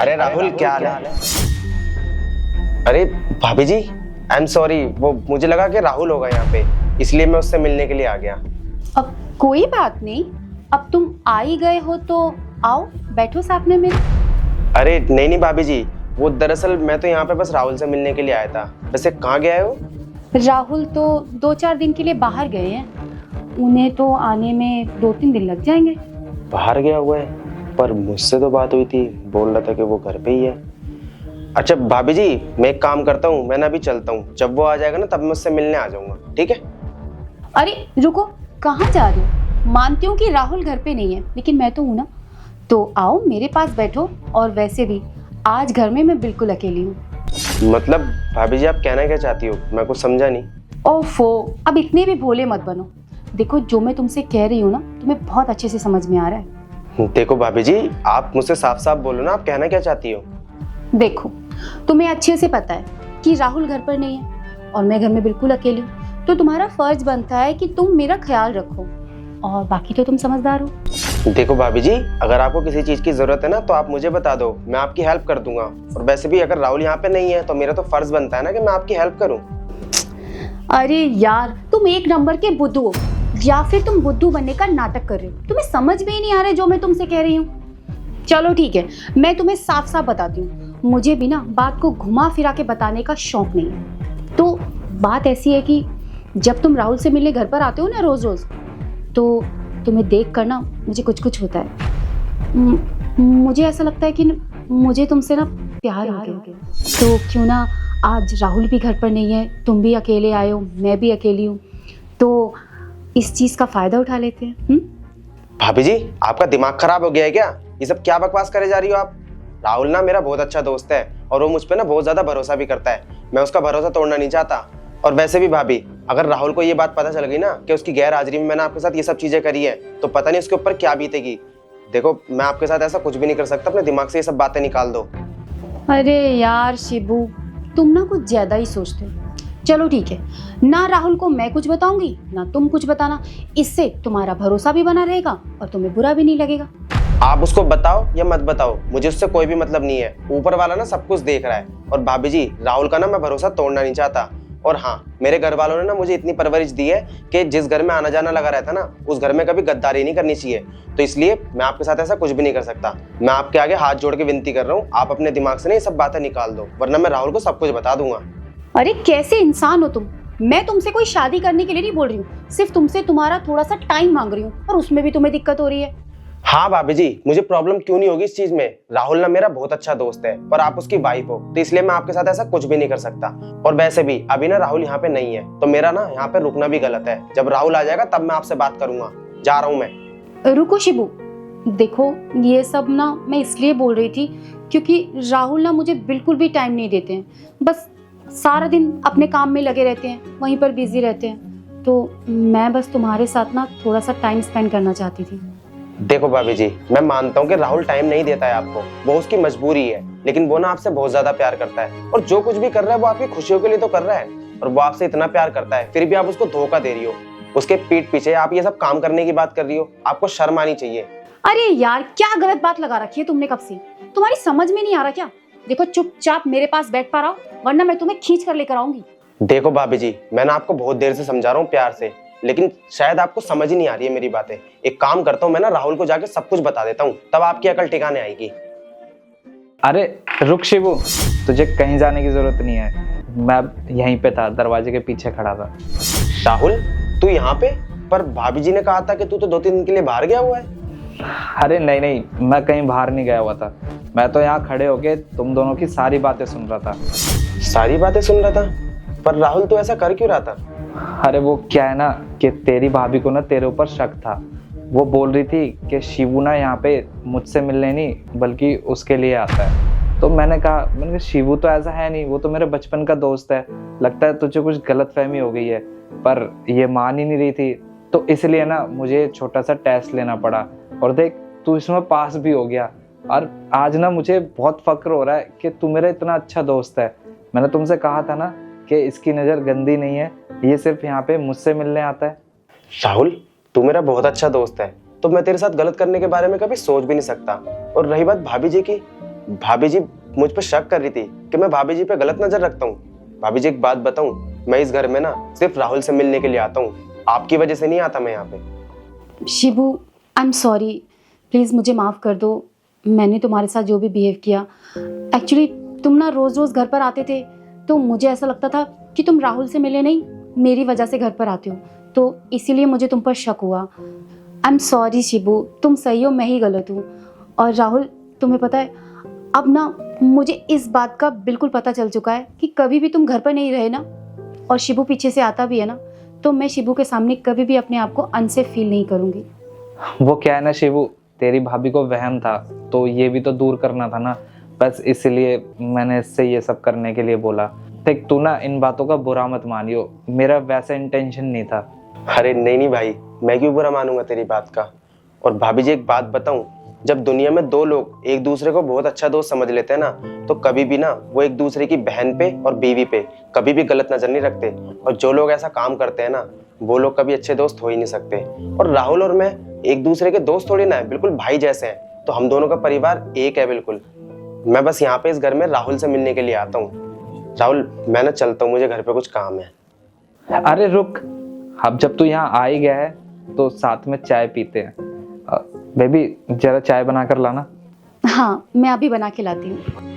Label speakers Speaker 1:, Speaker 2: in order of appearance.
Speaker 1: अरे राहुल, क्या हाल है? अरे भाभी जी, आई एम सॉरी, वो मुझे लगा कि राहुल होगा यहाँ पे, इसलिए मैं उससे मिलने के लिए आ गया।
Speaker 2: अब कोई बात नहीं, अब तुम आ ही गए हो तो आओ बैठो साथ में मेरे।
Speaker 1: अरे नहीं नहीं भाभी जी, वो दरअसल मैं तो यहाँ पे बस राहुल से मिलने के लिए आया था। वैसे कहाँ गया है वो?
Speaker 2: राहुल तो 2-4 दिन के लिए बाहर गए हैं, उन्हें तो आने में 2-3 दिन लग जाएंगे।
Speaker 1: बाहर गया हुआ है, पर मुझसे तो बात हुई थी, बोल रहा था कि वो घर पे ही है। अच्छा भाभी जी, मैं एक काम करता हूँ, मैं ना अभी चलता हूँ, जब वो आ जाएगा ना तब मैं उससे मिलने आ जाऊंगा, ठीक है?
Speaker 2: अरे रुको, कहाँ जा रहे हो? मानती हूँ कि राहुल घर पे नहीं है, लेकिन मैं तो हूँ ना, तो आओ मेरे पास बैठो। और वैसे भी आज घर में मैं बिल्कुल अकेली हूँ।
Speaker 1: मतलब भाभी जी, आप कहना क्या चाहती हो? मैं कुछ समझा नहीं।
Speaker 2: ओफो, अब इतने भी भोले मत बनो। देखो, जो मैं तुमसे कह रही हूँ ना, तुम्हें बहुत अच्छे से समझ में आ रहा है।
Speaker 1: देखो भाभी जी, आप मुझसे साफ साफ बोलो ना, आप कहना क्या चाहती हो?
Speaker 2: देखो, तुम्हें अच्छे से पता है कि राहुल घर पर नहीं है और मैं घर में बिल्कुल अकेली हूँ, तो तुम्हारा फर्ज बनता है कि तुम मेरा ख्याल रखो, और बाकी तो तुम समझदार हो।
Speaker 1: देखो भाभी जी, अगर आपको किसी चीज की जरूरत है ना तो आप मुझे बता दो, मैं आपकी हेल्प कर दूंगा। और वैसे भी अगर राहुल यहाँ पे नहीं है तो मेरा तो फर्ज बनता है ना कि मैं आपकी हेल्प करूँ।
Speaker 2: अरे यार, तुम एक नंबर के बुद्धू हो, या फिर तुम बुद्धू बनने का नाटक कर रहे हो। तुम्हें समझ में ही नहीं आ रहा है जो मैं तुमसे कह रही हूँ। चलो ठीक है, मैं तुम्हें साफ साफ बताती हूँ, मुझे भी ना बात को घुमा फिरा के बताने का शौक नहीं है। तो बात ऐसी है कि जब तुम राहुल से मिलने घर पर आते हो ना रोज रोज, तो तुम्हें देख कर ना मुझे कुछ कुछ होता है। मुझे ऐसा लगता है कि मुझे तुमसे ना प्यार हो गया। तो क्यों ना आज राहुल भी घर पर नहीं है, तुम भी अकेले आए हो, मैं भी अकेली हूँ, तो इस चीज का फायदा उठा लेते हैं।
Speaker 1: भाभी जी, आपका दिमाग खराब हो गया है क्या? ये सब क्या बकवास करे जा रही हो आप? राहुल ना मेरा बहुत अच्छा दोस्त है और वो मुझ पे ना बहुत ज्यादा भरोसा भी करता है। मैं उसका भरोसा तोड़ना नहीं चाहता। और वैसे भी भाभी, अगर राहुल को ये बात पता चल गई ना कि उसकी गैर हाजिरी में मैंने आपके साथ ये सब चीजें करी है, तो पता नहीं उसके ऊपर क्या बीतेगी। देखो, मैं आपके साथ ऐसा कुछ भी नहीं कर सकता, अपने दिमाग से ये सब बातें निकाल दो।
Speaker 2: अरे यार शिबू, तुम ना कुछ ज्यादा ही सोचते हो। चलो ठीक है, ना राहुल को मैं कुछ बताऊंगी ना तुम कुछ बताना, इससे तुम्हारा भरोसा भी बना रहेगा और तुम्हें बुरा भी नहीं लगेगा।
Speaker 1: आप उसको बताओ या मत बताओ, मुझे उससे कोई भी मतलब नहीं है। ऊपर वाला ना सब कुछ देख रहा है। और भाभी जी, राहुल का ना मैं भरोसा तोड़ना नहीं चाहता। और हाँ, मेरे घर वालों ने ना मुझे इतनी परवरिश दी है कि जिस घर में आना जाना लगा रहता ना, उस घर में कभी गद्दारी नहीं करनी चाहिए। तो इसलिए मैं आपके साथ ऐसा कुछ भी नहीं कर सकता। मैं आपके आगे हाथ जोड़ के विनती कर रहा हूँ, आप अपने दिमाग से ना ये सब बातें निकाल दो, वरना मैं राहुल को सब कुछ बता दूंगा।
Speaker 2: अरे कैसे इंसान हो तुम? मैं तुमसे कोई शादी करने के लिए नहीं बोल रही हूँ, सिर्फ तुमसे तुम्हारा थोड़ा सा टाइम मांग रही हूँ, और उसमें भी तुम्हें दिक्कत हो रही है।
Speaker 1: हाँ भाभी जी, मुझे प्रॉब्लम क्यों नहीं होगी इस चीज में? राहुल ना मेरा बहुत अच्छा दोस्त है और आप उसकी वाइफ हो, तो इसलिए मैं आपके साथ ऐसा कुछ भी नहीं कर सकता। और वैसे भी अभी ना राहुल यहाँ पे नहीं है, तो मेरा ना यहाँ पे रुकना भी गलत है। जब राहुल आ जाएगा तब मैं आपसे बात करूंगा। जा रहा हूँ मैं।
Speaker 2: रुको शिबू, देखो ये सब ना मैं इसलिए बोल रही थी क्योंकि राहुल ना मुझे बिल्कुल भी टाइम नहीं देते हैं। बस सारा दिन अपने काम में लगे रहते हैं, वहीं पर बिजी रहते हैं। तो मैं बस तुम्हारे साथ ना थोड़ा सा टाइम स्पेंड करना चाहती थी।
Speaker 1: देखो भाभी जी, मैं मानता हूँ कि राहुल टाइम नहीं देता है आपको, वो उसकी मजबूरी है, लेकिन वो ना आपसे बहुत ज्यादा प्यार करता है। और जो कुछ भी कर रहा है वो आपकी खुशियों के लिए तो कर रहा है। और वो आपसे इतना प्यार करता है, फिर भी आप उसको धोखा दे रही हो। उसके पीठ पीछे आप ये सब काम करने की बात कर रही हो। आपको शर्म आनी चाहिए।
Speaker 2: अरे यार, क्या गलत बात लगा रखी है तुमने कब से? तुम्हारी समझ में नहीं आ रहा क्या? देखो, चुपचाप मेरे पास बैठ पा रहा हो, वरना मैं तुम्हें खींच कर लेकर आऊंगी।
Speaker 1: देखो भाभी जी, मैं ना आपको बहुत देर से समझा रहा हूँ प्यार से, लेकिन शायद आपको समझ ही नहीं आ रही है मेरी बातें। एक काम करता हूँ, मैं ना राहुल को जाके सब कुछ बता देता हूँ, तब आपकी अकल ठिकाने आएगी।
Speaker 3: अरे रुक शिबू, तुझे कहीं जाने की जरूरत नहीं है। मैं यहीं पे था, दरवाजे के पीछे खड़ा था।
Speaker 1: राहुल, तू यहाँ पे? पर भाभी जी ने कहा था कि तू तो 2-3 दिन के लिए बाहर गया हुआ है।
Speaker 3: अरे नहीं नहीं, मैं कहीं बाहर नहीं गया हुआ था। मैं तो यहाँ खड़े होके तुम दोनों की सारी बातें सुन रहा था।
Speaker 1: सारी बातें सुन रहा था? पर राहुल, तू ऐसा कर क्यों रहा था?
Speaker 3: अरे वो क्या है ना कि तेरी भाभी को ना तेरे ऊपर शक था। वो बोल रही थी कि शिवू ना यहाँ पे मुझसे मिलने नहीं बल्कि उसके लिए आता है। तो मैंने कहा शिवू तो ऐसा है नहीं, वो तो मेरे बचपन का दोस्त है, लगता है तुझे कुछ गलतफहमी हो गई है। पर ये मान ही नहीं रही थी, तो इसलिए ना मुझे छोटा सा टेस्ट लेना पड़ा। और देख, तू इसमें पास भी हो गया। और आज ना मुझे बहुत फक्र हो रहा है कि तू मेरा इतना अच्छा दोस्त है। मैंने तुमसे कहा था ना कि इसकी नज़र गंदी नहीं है, ये सिर्फ यहाँ पे मुझसे मिलने आता है।
Speaker 1: राहुल, तू मेरा बहुत अच्छा दोस्त है, तो मैं तेरे साथ गलत करने के बारे में कभी सोच भी नहीं सकता। और रही बात भाभी जी की, भाभी जी मुझ पर शक कर रही थी कि मैं भाभी जी पे गलत नजर रखता हूँ। भाभी जी एक बात बताऊं, मैं इस घर में ना सिर्फ राहुल से मिलने के लिए आता हूँ, आपकी वजह से नहीं आता मैं यहाँ पे।
Speaker 2: Shibu, I am sorry, please मुझे माफ़ कर दो। मैंने तुम्हारे साथ जो भी बिहेव किया, एक्चुअली तुम ना रोज़ रोज़ घर पर आते थे तो मुझे ऐसा लगता था कि तुम राहुल से मिले नहीं, मेरी वजह से घर पर आते हो, तो इसीलिए मुझे तुम पर शक हुआ। आई एम सॉरी शिबू, तुम सही हो, मैं ही गलत हूँ। और राहुल, तुम्हें पता है अब ना मुझे इस बात का बिल्कुल पता चल चुका है कि कभी भी तुम घर पर नहीं रहे ना, और शिबू पीछे से आता भी है ना, तो मैं शिबू के सामने कभी भी अपने आप को अनसेफ फील नहीं करूँगी।
Speaker 3: वो क्या है ना शिवू, तेरी भाभी को वहम था तो ये भी तो दूर करना था ना, बस इसलिए मैंने इससे ये सब करने के लिए बोला। देख तू ना इन बातों का बुरा मत मानियो, मेरा वैसा इंटेंशन नहीं था।
Speaker 1: अरे नहीं नहीं भाई, मैं क्यों बुरा मानूंगा तेरी बात का। और भाभी जी एक बात बताऊं, जब दुनिया में दो लोग एक दूसरे को बहुत अच्छा दोस्त समझ लेते हैं ना, तो कभी भी ना वो एक दूसरे की बहन पे और बीवी पे कभी भी गलत नजर नहीं रखते। और जो लोग ऐसा काम करते हैं ना, वो लोग कभी अच्छे दोस्त हो ही नहीं सकते। और राहुल और मैं एक दूसरे के दोस्त थोड़ी ना है, बिल्कुल भाई जैसे हैं। तो हम दोनों का परिवार एक है बिल्कुल। मैं बस यहाँ पे इस घर में राहुल से मिलने के लिए आता हूँ। राहुल मैं ना चलता हूँ, मुझे घर पे कुछ काम है।
Speaker 3: अरे रुक, अब जब तू यहाँ आ ही गया है तो साथ में चाय पीते हैं। बेबी जरा चाय बना कर लाना।
Speaker 2: हाँ, मैं अभी बना के लाती हूँ।